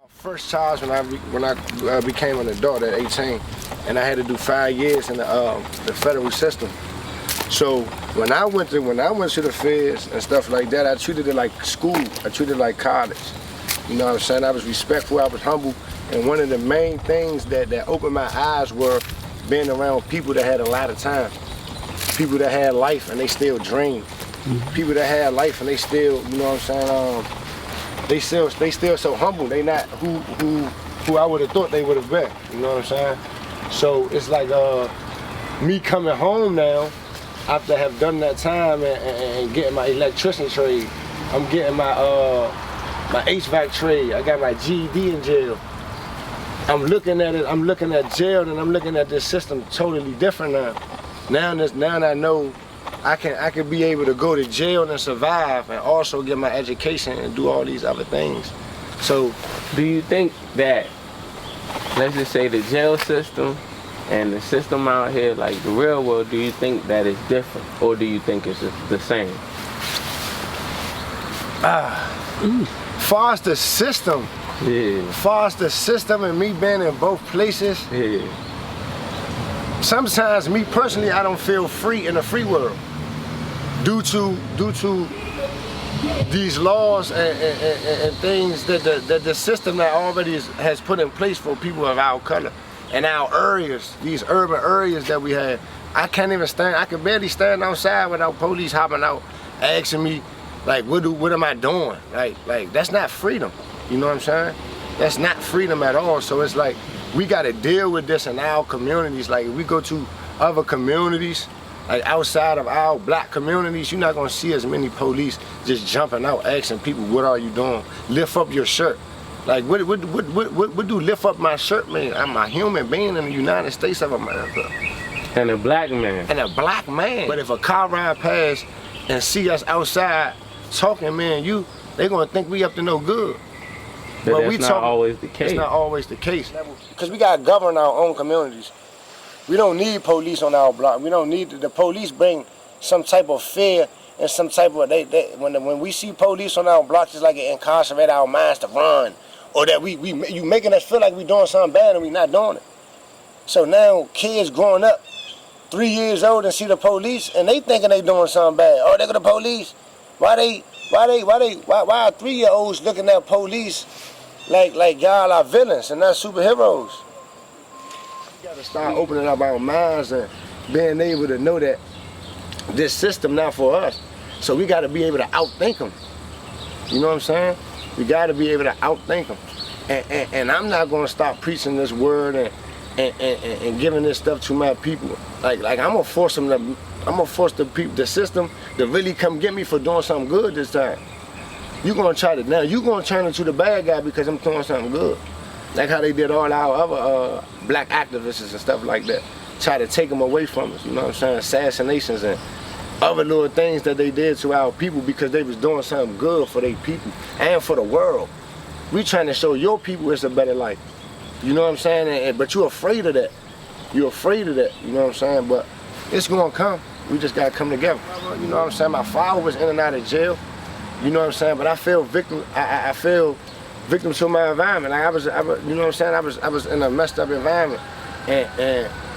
First charge when I became an adult at 18, and I had to do 5 years in the federal system. So when I went to the feds and stuff like that, I treated it like school. I treated it like college. You know what I'm saying? I was respectful. I was humble. And one of the main things that opened my eyes were being around people that had a lot of time, people that had life and they still dream, people that had life and they still, you know what I'm saying? They still so humble. They not who I would have thought they would have been. You know what I'm saying? So it's like me coming home now after I have done that time and getting my electrician trade. I'm getting my HVAC trade. I got my GED in jail. I'm looking at it. I'm looking at jail and I'm looking at this system totally different now. Now I know I can be able to go to jail and survive and also get my education and do all these other things. So, do you think that, let's just say the jail system and the system out here, like the real world, do you think that it's different or do you think it's the same? Far as the system, far as the system and me being in both places, sometimes me personally, I don't feel free in the free world due to these laws and things that the system that already has put in place for people of our color and our areas, these urban areas that we have. I can't even stand. I can barely stand outside without police hopping out asking me, like, what am I doing? Like that's not freedom. You know what I'm saying? That's not freedom at all. So it's like we got to deal with this in our communities. Like if we go to other communities, like outside of our black communities, you're not gonna see as many police just jumping out asking people, what are you doing? Lift up your shirt. Like what do lift up my shirt mean? I'm a human being in the United States of America. And a black man. And a black man. But if a car ride past and see us outside talking, man, they gonna think we up to no good. But that's not always the case. It's not always the case. Because we gotta govern our own communities. We don't need police on our block. We don't need the police bring some type of fear and some type of when we see police on our blocks, it's like it incarcerate our minds to run, or that you making us feel like we doing something bad and we not doing it. So now kids growing up 3 years old and see the police and they thinking they doing something bad. Oh, they go to the police. Why are 3-year-olds looking at police like y'all are villains and not superheroes? We gotta start opening up our minds and being able to know that this system not for us. So we gotta be able to outthink them. You know what I'm saying? We gotta be able to outthink them. And I'm not gonna stop preaching this word and giving this stuff to my people. Like I'm gonna force them to. I'm gonna force the system to really come get me for doing something good this time. You gonna try to now. You gonna turn into the bad guy because I'm doing something good, like how they did all our other black activists and stuff like that. Try to take them away from us. You know what I'm saying? Assassinations and other little things that they did to our people because they was doing something good for their people and for the world. We trying to show your people it's a better life. You know what I'm saying? But you're afraid of that. You're afraid of that. You know what I'm saying? But it's gonna come. We just gotta come together. You know what I'm saying? My father was in and out of jail. You know what I'm saying? But I feel victim. I feel victim to my environment. Like I was, you know what I'm saying? I was in a messed up environment,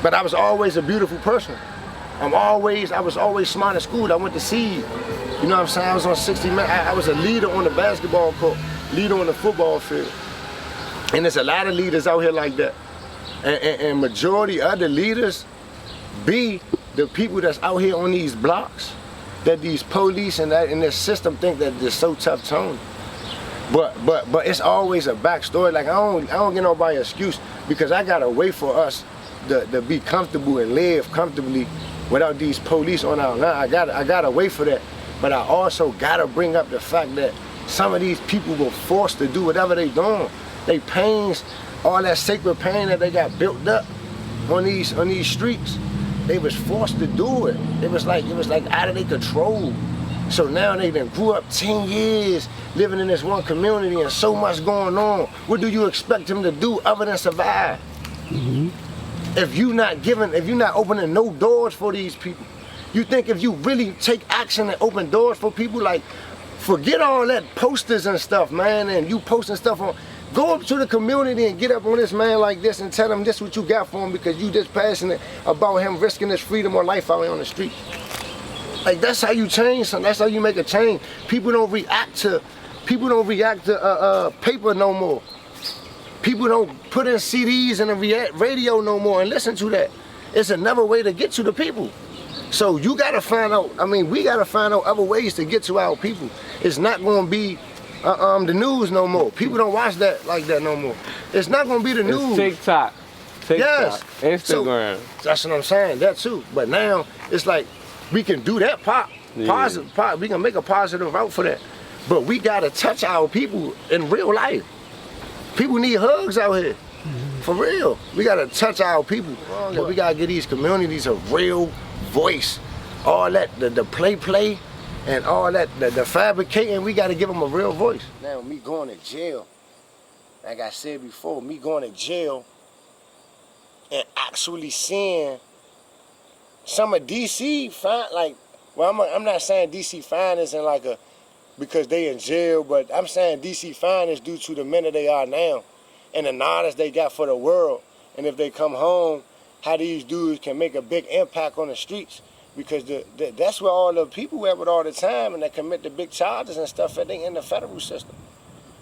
but I was always a beautiful person. I was always smart at school. I went to SEED. You know what I'm saying? I was on 60 men. I was a leader on the basketball court, leader on the football field. And there's a lot of leaders out here like that. And majority of the leaders be the people that's out here on these blocks that these police and this system think that they're so tough tone. But it's always a backstory. Like I don't get nobody an excuse because I got a way for us to be comfortable and live comfortably without these police on our line. I got a way for that. But I also gotta bring up the fact that some of these people were forced to do whatever they doing. They pains, all that sacred pain that they got built up on these streets, they was forced to do it. It was like out of their control. So now they done grew up 10 years living in this one community and so much going on. What do you expect them to do other than survive? If you're not opening no doors for these people, you think if you really take action and open doors for people, like forget all that posters and stuff, man, and you posting stuff on, Go up to the community and get up on this man like this and tell him this what you got for him because you just passionate about him risking his freedom or life out here on the street. Like that's how you change something. That's how you make a change. People don't react to paper no more. People don't put in CDs and the radio no more and listen to that. It's another way to get to the people. So you gotta find out, we gotta find out other ways to get to our people. It's not gonna be the news no more. People don't watch that like that no more. It's not gonna be the news. TikTok, yes. Instagram. So, that's what I'm saying, that too. But now, it's like, we can do that positive, we can make a positive route for that. But we gotta touch our people in real life. People need hugs out here, for real. We gotta touch our people. But we gotta give these communities a real voice. All that, the play, and all that, the fabricating, we gotta give them a real voice. Now, me going to jail, like I said before, me going to jail and actually seeing some of DC I'm not saying DC fine isn't like because they in jail, but I'm saying DC fine is due to the men that they are now and the knowledge they got for the world. And if they come home, how these dudes can make a big impact on the streets. Because that's where all the people at with all the time and they commit the big charges and stuff in the federal system.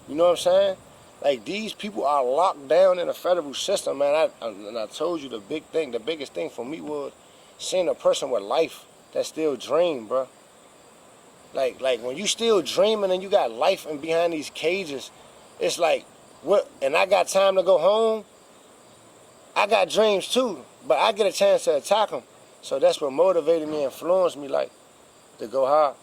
You know what I'm saying? Like these people are locked down in the federal system, man. I told you the biggest thing for me was seeing a person with life that still dream, bro. Like when you still dreaming and you got life in behind these cages, it's like, what? And I got time to go home. I got dreams too, but I get a chance to attack them. So that's what motivated me, influenced me, like, to go hard.